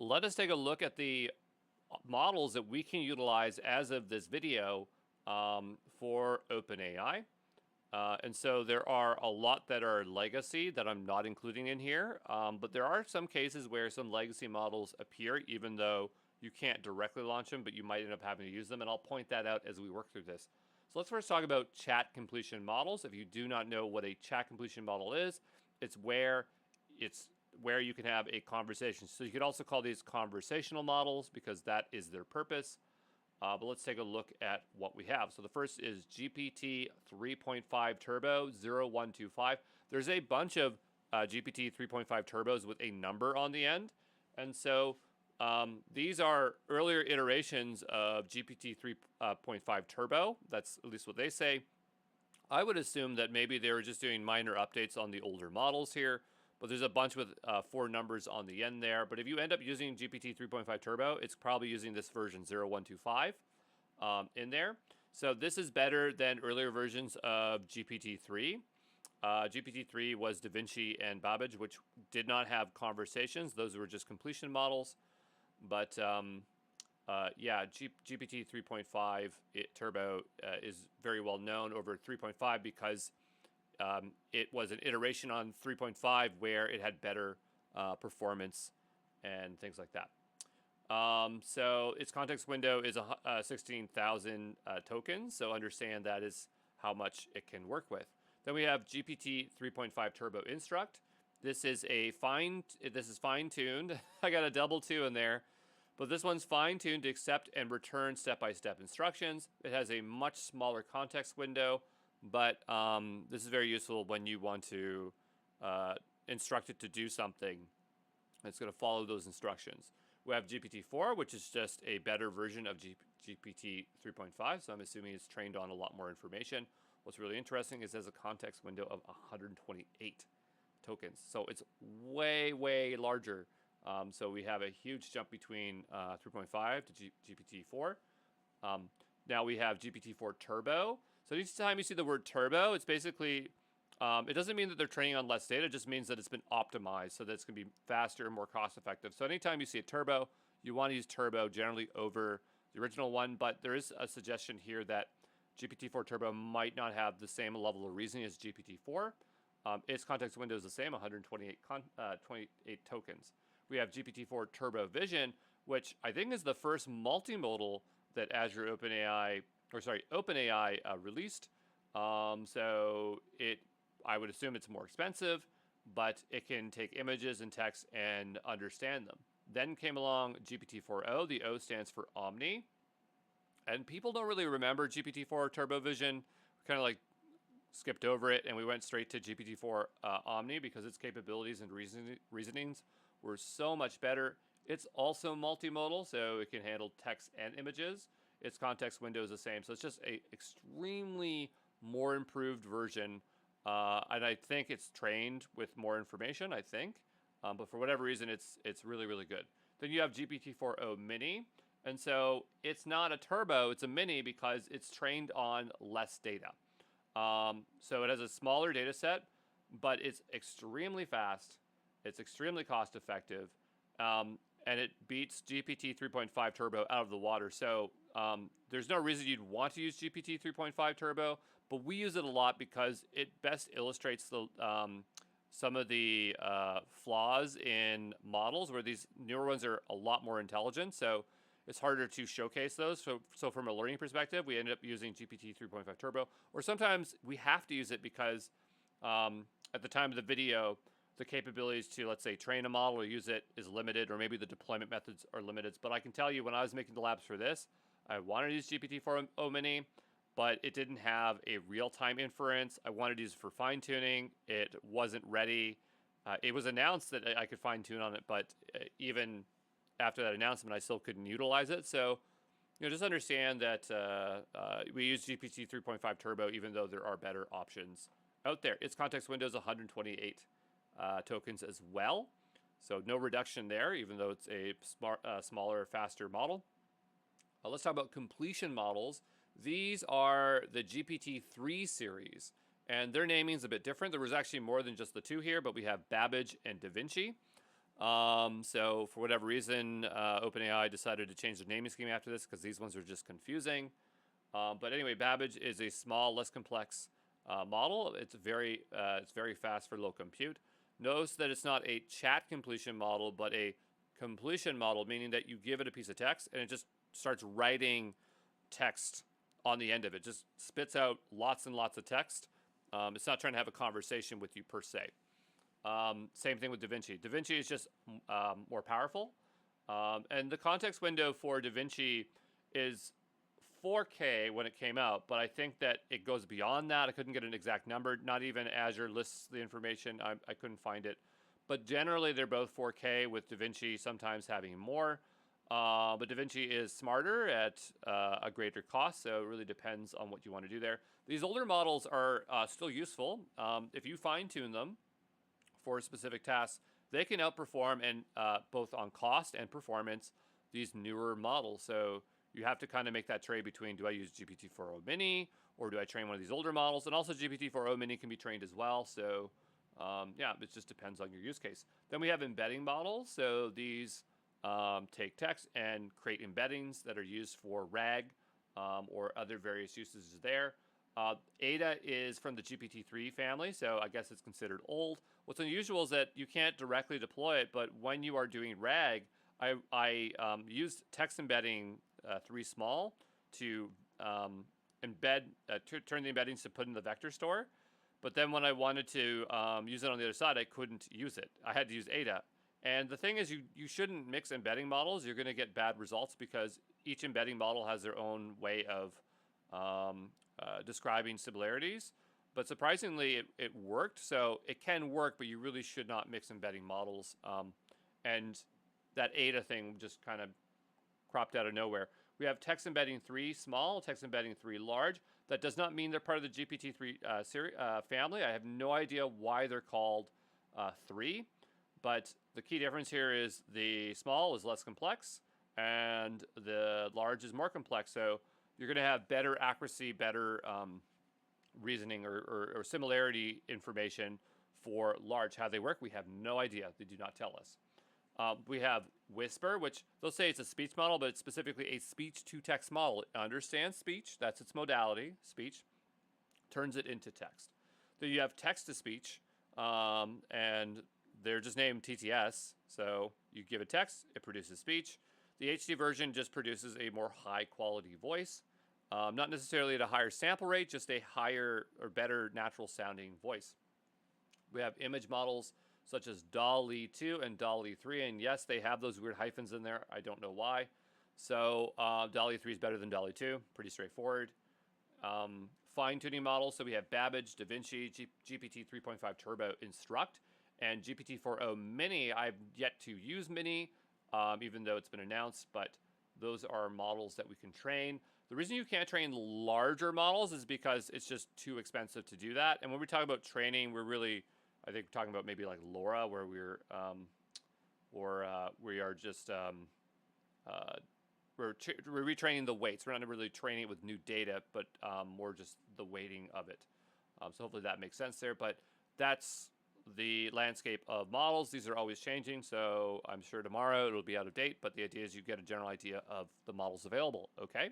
let us take a look at the models that we can utilize as of this video for OpenAI. And so there are a lot that are legacy that I'm not including in here, but there are some cases where some legacy models appear even though you can't directly launch them, but you might end up having to use them, and I'll point that out as we work through this. So let's first talk about chat completion models. If you do not know what a chat completion model is, it's where you can have a conversation. So you could also call these conversational models because that is their purpose. But let's take a look at what we have. So the first is GPT 3.5 Turbo 0125. There's a bunch of GPT 3.5 turbos with a number on the end. And so these are earlier iterations of GPT 3.5 Turbo. That's at least what they say. I would assume that maybe they were just doing minor updates on the older models here, but there's a bunch with 4 numbers on the end there. But if you end up using GPT 3.5 Turbo, it's probably using this version 0125 in there. So this is better than earlier versions of GPT-3. GPT-3 was DaVinci and Babbage, which did not have conversations. Those were just completion models. But yeah, GPT 3.5 Turbo is very well known over 3.5 because it was an iteration on 3.5 where it had better performance and things like that. So its context window is 16,000 tokens. So understand that is how much it can work with. Then we have GPT 3.5 Turbo Instruct. This is fine-tuned. I got a double 2 in there. But this one's fine-tuned to accept and return step-by-step instructions. It has a much smaller context window, but this is very useful when you want to instruct it to do something. It's going to follow those instructions. We have GPT-4, which is just a better version of GPT 3.5, so I'm assuming it's trained on a lot more information. What's really interesting is it has a context window of 128 tokens, so it's way, way larger. So we have a huge jump between 3.5 to GPT-4. Now we have GPT-4 Turbo. So each time you see the word turbo, it's basically, it doesn't mean that they're training on less data. It just means that it's been optimized so that it's going to be faster and more cost effective. So anytime you see a turbo, you want to use turbo generally over the original one. But there is a suggestion here that GPT-4 Turbo might not have the same level of reasoning as GPT-4. Its context window is the same, 128 tokens. We have GPT-4 Turbo Vision, which I think is the first multimodal that Azure OpenAI released. So I would assume it's more expensive, but it can take images and text and understand them. Then came along GPT-4o. The O stands for Omni. And people don't really remember GPT-4 Turbo Vision. We kind of like skipped over it and we went straight to GPT-4 Omni because its capabilities and reasonings were so much better. It's also multimodal, so it can handle text and images. Its context window is the same, so it's just a extremely more improved version. And I think it's trained with more information, I think. But for whatever reason, it's really, really good. Then you have GPT-4o Mini. And so it's not a turbo, it's a mini because it's trained on less data. So it has a smaller data set, but it's extremely fast. It's extremely cost effective. And it beats GPT 3.5 Turbo out of the water. So there's no reason you'd want to use GPT 3.5 Turbo, but we use it a lot because it best illustrates some of the flaws in models where these newer ones are a lot more intelligent. So it's harder to showcase those. So from a learning perspective, we end up using GPT 3.5 Turbo, or sometimes we have to use it because at the time of the video, the capabilities to, let's say, train a model or use it is limited, or maybe the deployment methods are limited. But I can tell you when I was making the labs for this, I wanted to use GPT-4o Mini, but it didn't have a real-time inference. I wanted to use it for fine-tuning. It wasn't ready. It was announced that I could fine-tune on it, but even after that announcement, I still couldn't utilize it. So, just understand that we use GPT 3.5 Turbo, even though there are better options out there. Its context window is 128 tokens as well. So no reduction there, even though it's a smaller, faster model. Let's talk about completion models. These are the GPT-3 series, and their naming is a bit different. There was actually more than just the 2 here, but we have Babbage and DaVinci. So for whatever reason, OpenAI decided to change the naming scheme after this because these ones are just confusing. But anyway, Babbage is a small, less complex model. It's very fast for low compute. Notice that it's not a chat completion model, but a completion model, meaning that you give it a piece of text and it just starts writing text on the end of it. Just spits out lots and lots of text. It's not trying to have a conversation with you per se. Same thing with DaVinci. DaVinci is just more powerful. And the context window for DaVinci is 4K when it came out, but I think that it goes beyond that. I couldn't get an exact number. Not even Azure lists the information. I couldn't find it. But generally, they're both 4K, with DaVinci sometimes having more. But DaVinci is smarter at a greater cost, so it really depends on what you want to do there. These older models are still useful. If you fine-tune them for specific tasks, they can outperform and both on cost and performance these newer models. So you have to kind of make that trade between, do I use GPT-4o Mini or do I train one of these older models? And also GPT-4o Mini can be trained as well. So yeah, it just depends on your use case. Then we have embedding models. So these take text and create embeddings that are used for RAG or other various uses there. Ada is from the GPT-3 family, so I guess it's considered old. What's unusual is that you can't directly deploy it, but when you are doing RAG, I used text embedding 3 small to embed, turn the embeddings to put in the vector store. But then when I wanted to use it on the other side, I couldn't use it. I had to use Ada. And the thing is, you shouldn't mix embedding models. You're going to get bad results because each embedding model has their own way of describing similarities. But surprisingly, it worked. So it can work, but you really should not mix embedding models. And that Ada thing just kind of cropped out of nowhere. We have text embedding 3 small, text embedding 3 large. That does not mean they're part of the GPT-3 family. I have no idea why they're called 3. But the key difference here is the small is less complex and the large is more complex. So you're going to have better accuracy, better reasoning or similarity information for large. How they work, we have no idea. They do not tell us. We have Whisper, which they'll say it's a speech model, but it's specifically a speech-to-text model. It understands speech. That's its modality, speech. Turns it into text. Then you have text-to-speech, and they're just named TTS. So you give it text, it produces speech. The HD version just produces a more high-quality voice. Not necessarily at a higher sample rate, just a higher or better natural-sounding voice. We have image models such as DALL-E 2 and DALL-E 3. And yes, they have those weird hyphens in there. I don't know why. So DALL-E 3 is better than DALL-E 2. Pretty straightforward. Fine-tuning models. So we have Babbage, DaVinci, GPT 3.5 Turbo, Instruct, and GPT-4o Mini. I've yet to use Mini, even though it's been announced. But those are models that we can train. The reason you can't train larger models is because it's just too expensive to do that. And when we talk about training, we're really, I think, talking about maybe like LoRa, where we are just we're retraining the weights. We're not really training it with new data, but more just the weighting of it. So hopefully that makes sense there. But that's the landscape of models. These are always changing, so I'm sure tomorrow it'll be out of date. But the idea is you get a general idea of the models available. Okay.